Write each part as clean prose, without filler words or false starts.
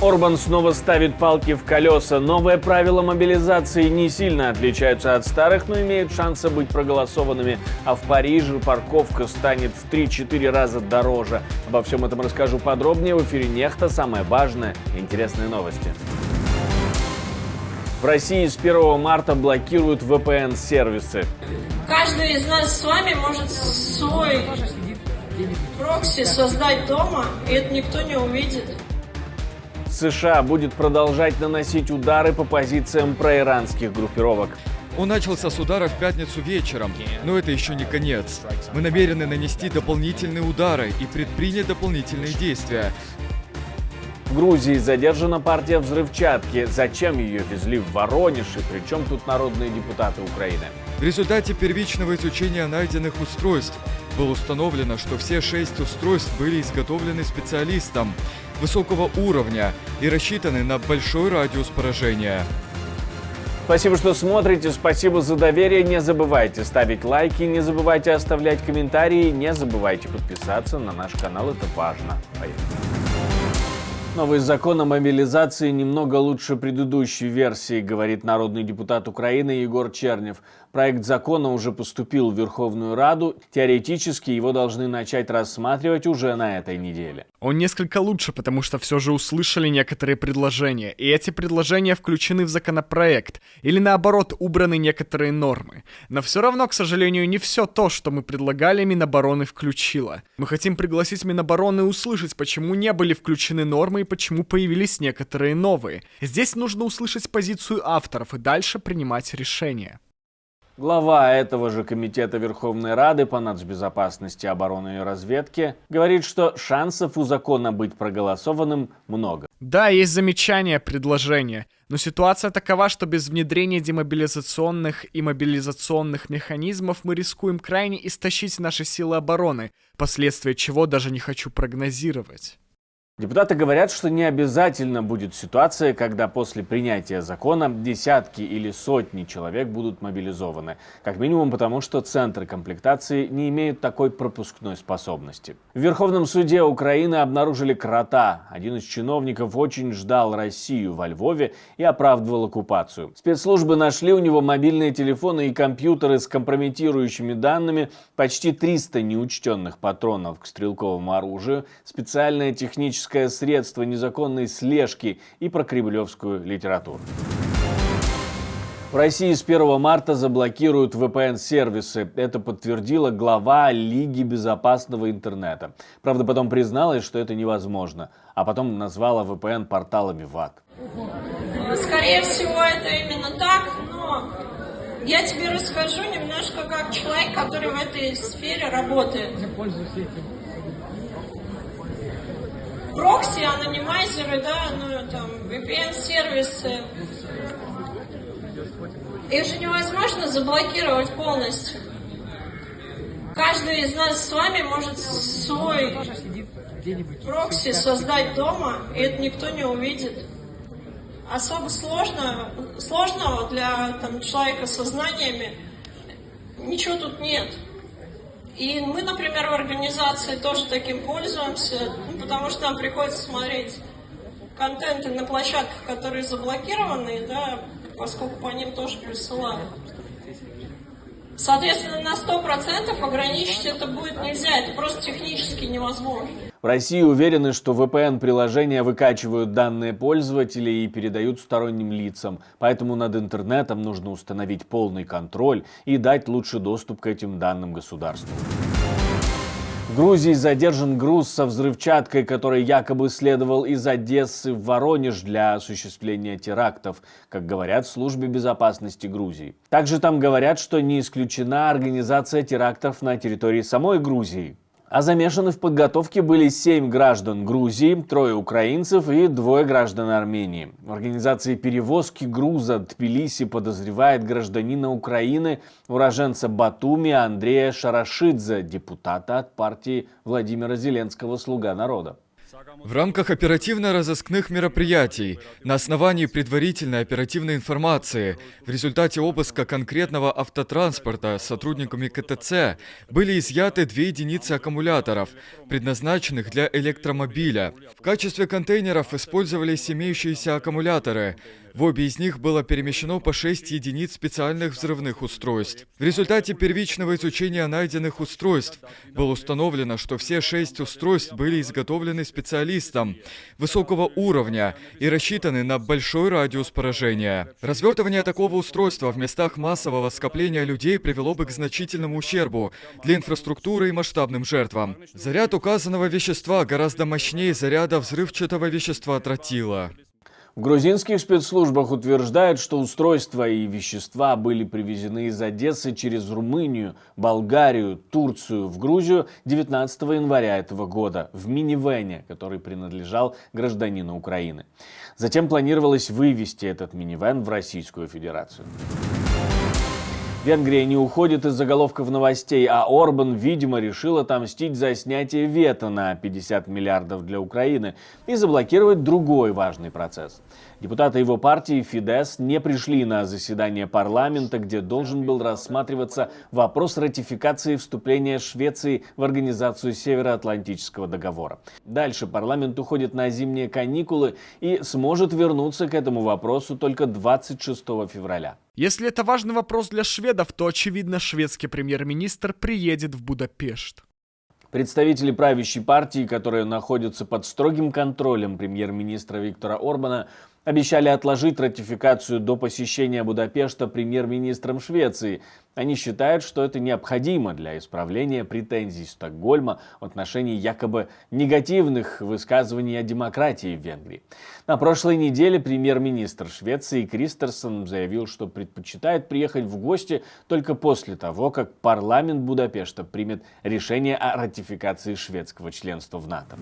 Орбан снова ставит палки в колеса. Новые правила мобилизации не сильно отличаются от старых, но имеют шансы быть проголосованными. А в Париже парковка станет в 3-4 раза дороже. Обо всем этом расскажу подробнее в эфире Нехта. Самое важное и интересные новости. В России с 1 марта блокируют VPN-сервисы. Каждый из нас с вами может свой прокси создать дома, и это никто не увидит. США будет продолжать наносить удары по позициям проиранских группировок. Он начался с удара в пятницу вечером, но это еще не конец. Мы намерены нанести дополнительные удары и предпринять дополнительные действия. В Грузии задержана партия взрывчатки. Зачем ее везли в Воронеж и при чем тут народные депутаты Украины? В результате первичного изучения найденных устройств было установлено, что все 6 устройств были изготовлены специалистом высокого уровня и рассчитаны на большой радиус поражения. Спасибо, что смотрите, спасибо за доверие. Не забывайте ставить лайки, не забывайте оставлять комментарии, не забывайте подписаться на наш канал, это важно. Поехали. Новый закон о мобилизации немного лучше предыдущей версии, говорит народный депутат Украины Егор Чернев. Проект закона уже поступил в Верховную Раду. Теоретически его должны начать рассматривать уже на этой неделе. Он несколько лучше, потому что все же услышали некоторые предложения, и эти предложения включены в законопроект, или наоборот убраны некоторые нормы. Но все равно, к сожалению, не все то, что мы предлагали, Минобороны включила. Мы хотим пригласить Минобороны услышать, почему не были включены нормы и почему появились некоторые новые. Здесь нужно услышать позицию авторов и дальше принимать решения. Глава этого же комитета Верховной Рады по нацбезопасности, обороны и разведке говорит, что шансов у закона быть проголосованным много. Да, есть замечания, предложения, но ситуация такова, что без внедрения демобилизационных и мобилизационных механизмов мы рискуем крайне истощить наши силы обороны, последствия чего даже не хочу прогнозировать. Депутаты говорят, что не обязательно будет ситуация, когда после принятия закона десятки или сотни человек будут мобилизованы. Как минимум потому, что центры комплектации не имеют такой пропускной способности. В Верховном суде Украины обнаружили крота. Один из чиновников очень ждал Россию во Львове и оправдывал оккупацию. Спецслужбы нашли у него мобильные телефоны и компьютеры с компрометирующими данными, почти 300 неучтенных патронов к стрелковому оружию, специальное техническое средство незаконной слежки и про кремлевскую литературу. В России с 1 марта заблокируют VPN-сервисы. Это подтвердила глава Лиги безопасного интернета. Правда, потом призналась, что это невозможно, а потом назвала VPN порталами в ад. Скорее всего, это именно так, но я тебе расскажу немножко как человек, который в этой сфере работает. Прокси, анонимайзеры, да, ну там VPN-сервисы. Их же невозможно заблокировать полностью. Каждый из нас с вами может свой прокси создать дома, и это никто не увидит. Особо сложного для человека со знаниями ничего тут нет. И мы, например, в организации тоже таким пользуемся, потому что нам приходится смотреть контенты на площадках, которые заблокированы, да, поскольку по ним тоже присылают. Соответственно, на 100% ограничить это будет нельзя, это просто технически невозможно. В России уверены, что VPN-приложения выкачивают данные пользователей и передают сторонним лицам, поэтому над интернетом нужно установить полный контроль и дать лучший доступ к этим данным государству. В Грузии задержан груз со взрывчаткой, который якобы следовал из Одессы в Воронеж для осуществления терактов, как говорят в службе безопасности Грузии. Также там говорят, что не исключена организация терактов на территории самой Грузии. А замешаны в подготовке были 7 граждан Грузии, 3 украинцев и 2 граждан Армении. В организации перевозки груза Тбилиси подозревает гражданина Украины, уроженца Батуми Андрея Шарашидзе, депутата от партии Владимира Зеленского «Слуга народа». В рамках оперативно-розыскных мероприятий, на основании предварительной оперативной информации, в результате обыска конкретного автотранспорта сотрудниками КТЦ были изъяты 2 единицы аккумуляторов, предназначенных для электромобиля. В качестве контейнеров использовались имеющиеся аккумуляторы. В обе из них было перемещено по 6 единиц специальных взрывных устройств. В результате первичного изучения найденных устройств было установлено, что все 6 устройств были изготовлены специалистом высокого уровня и рассчитаны на большой радиус поражения. Развертывание такого устройства в местах массового скопления людей привело бы к значительному ущербу для инфраструктуры и масштабным жертвам. Заряд указанного вещества гораздо мощнее заряда взрывчатого вещества тротила. В грузинских спецслужбах утверждают, что устройства и вещества были привезены из Одессы через Румынию, Болгарию, Турцию в Грузию 19 января этого года в минивэне, который принадлежал гражданину Украины. Затем планировалось вывести этот минивэн в Российскую Федерацию. Венгрия не уходит из заголовков новостей, а Орбан, видимо, решил отомстить за снятие вето на 50 миллиардов для Украины и заблокировать другой важный процесс. Депутаты его партии Фидес не пришли на заседание парламента, где должен был рассматриваться вопрос ратификации вступления Швеции в Организацию Североатлантического договора. Дальше парламент уходит на зимние каникулы и сможет вернуться к этому вопросу только 26 февраля. Если это важный вопрос для шведов, то, очевидно, шведский премьер-министр приедет в Будапешт. Представители правящей партии, которые находятся под строгим контролем премьер-министра Виктора Орбана, обещали отложить ратификацию до посещения Будапешта премьер-министром Швеции. Они считают, что это необходимо для исправления претензий Стокгольма в отношении якобы негативных высказываний о демократии в Венгрии. На прошлой неделе премьер-министр Швеции Кристерсон заявил, что предпочитает приехать в гости только после того, как парламент Будапешта примет решение о ратификации шведского членства в НАТО.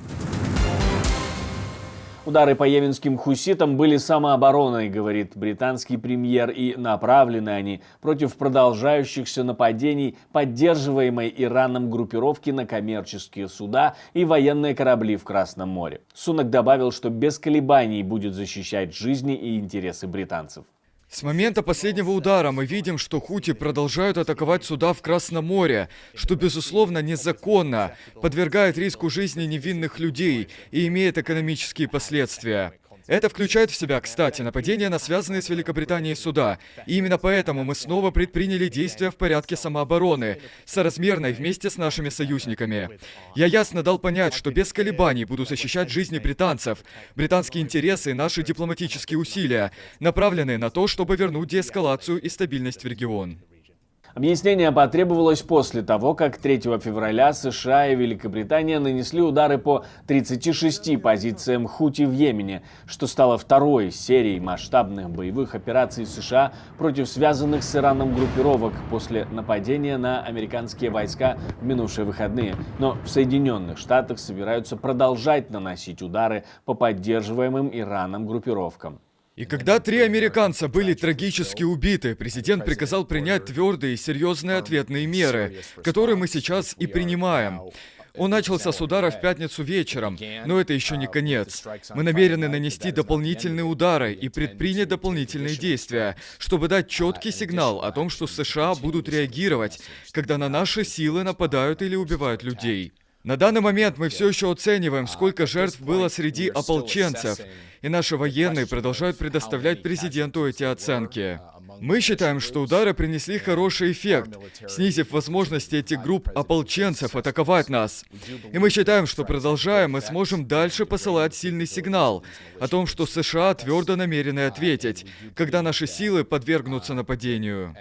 Удары по йеменским хуситам были самообороной, говорит британский премьер, и направлены они против продолжающихся нападений поддерживаемой Ираном группировки на коммерческие суда и военные корабли в Красном море. Сунак добавил, что без колебаний будет защищать жизни и интересы британцев. С момента последнего удара мы видим, что хути продолжают атаковать суда в Красном море, что, безусловно, незаконно, подвергает риску жизни невинных людей и имеет экономические последствия. Это включает в себя, кстати, нападения на связанные с Великобританией суда. И именно поэтому мы снова предприняли действия в порядке самообороны, соразмерной вместе с нашими союзниками. Я ясно дал понять, что без колебаний буду защищать жизни британцев, британские интересы и наши дипломатические усилия, направленные на то, чтобы вернуть деэскалацию и стабильность в регион. Объяснение потребовалось после того, как 3 февраля США и Великобритания нанесли удары по 36 позициям хути в Йемене, что стало второй серией масштабных боевых операций США против связанных с Ираном группировок после нападения на американские войска в минувшие выходные. Но в Соединенных Штатах собираются продолжать наносить удары по поддерживаемым Ираном группировкам. И когда 3 американца были трагически убиты, президент приказал принять твердые и серьезные ответные меры, которые мы сейчас и принимаем. Он начался с удара в пятницу вечером, но это еще не конец. Мы намерены нанести дополнительные удары и предпринять дополнительные действия, чтобы дать четкий сигнал о том, что США будут реагировать, когда на наши силы нападают или убивают людей. На данный момент мы все еще оцениваем, сколько жертв было среди ополченцев, и наши военные продолжают предоставлять президенту эти оценки. Мы считаем, что удары принесли хороший эффект, снизив возможности этих групп ополченцев атаковать нас. И мы считаем, что продолжая, мы сможем дальше посылать сильный сигнал о том, что США твердо намерены ответить, когда наши силы подвергнутся нападению.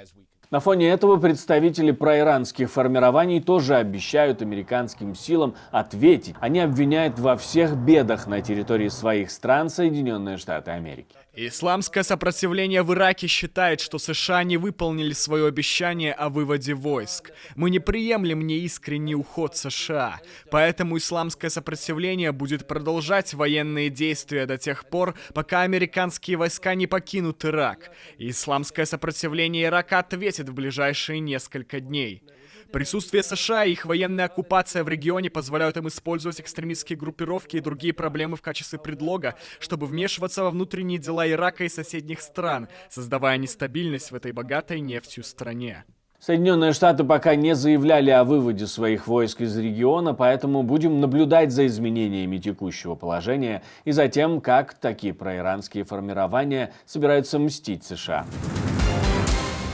На фоне этого представители проиранских формирований тоже обещают американским силам ответить. Они обвиняют во всех бедах на территории своих стран Соединенные Штаты Америки. Исламское сопротивление в Ираке считает, что США не выполнили свое обещание о выводе войск. Мы не приемлем неискренний уход США, поэтому исламское сопротивление будет продолжать военные действия до тех пор, пока американские войска не покинут Ирак. И исламское сопротивление Ирака ответит в ближайшие несколько дней. Присутствие США и их военная оккупация в регионе позволяют им использовать экстремистские группировки и другие проблемы в качестве предлога, чтобы вмешиваться во внутренние дела Ирака и соседних стран, создавая нестабильность в этой богатой нефтью стране. Соединенные Штаты пока не заявляли о выводе своих войск из региона, поэтому будем наблюдать за изменениями текущего положения и за тем, как такие проиранские формирования собираются мстить США.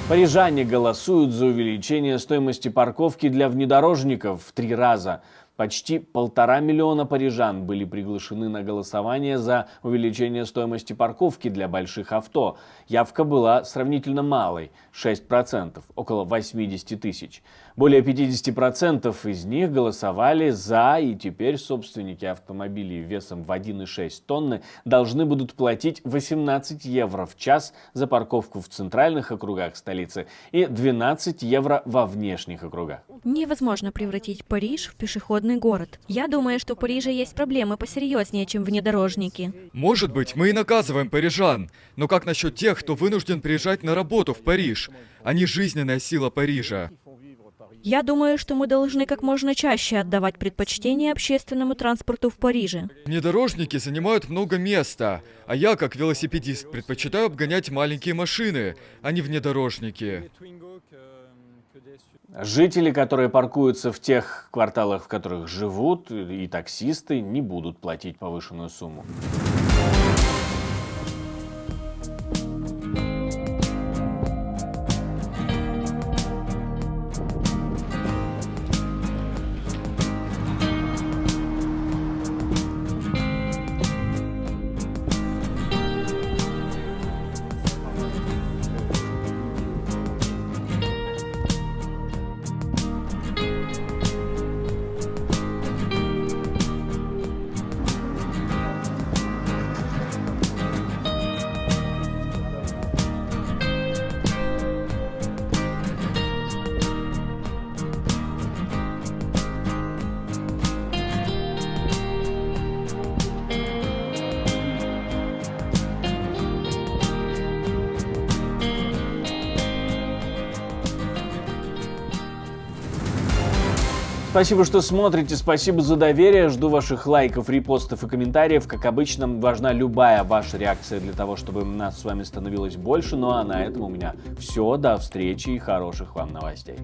Парижане голосуют за увеличение стоимости парковки для внедорожников в 3 раза. Почти 1,5 миллиона парижан были приглашены на голосование за увеличение стоимости парковки для больших авто. Явка была сравнительно малой – 6%, около 80 тысяч. Более 50% из них голосовали за, и теперь собственники автомобилей весом в 1,6 тонны должны будут платить 18 евро в час за парковку в центральных округах столицы и 12 евро во внешних округах. Невозможно превратить Париж в пешеходный город. Я думаю, что в Париже есть проблемы посерьезнее, чем внедорожники. Может быть, мы и наказываем парижан, но как насчет тех, кто вынужден приезжать на работу в Париж? Они жизненная сила Парижа. Я думаю, что мы должны как можно чаще отдавать предпочтение общественному транспорту в Париже. Внедорожники занимают много места, а я, как велосипедист, предпочитаю обгонять маленькие машины, а не внедорожники. Жители, которые паркуются в тех кварталах, в которых живут, и таксисты не будут платить повышенную сумму. Спасибо, что смотрите, спасибо за доверие, жду ваших лайков, репостов и комментариев. Как обычно, важна любая ваша реакция для того, чтобы нас с вами становилось больше. Ну а на этом у меня все, до встречи и хороших вам новостей.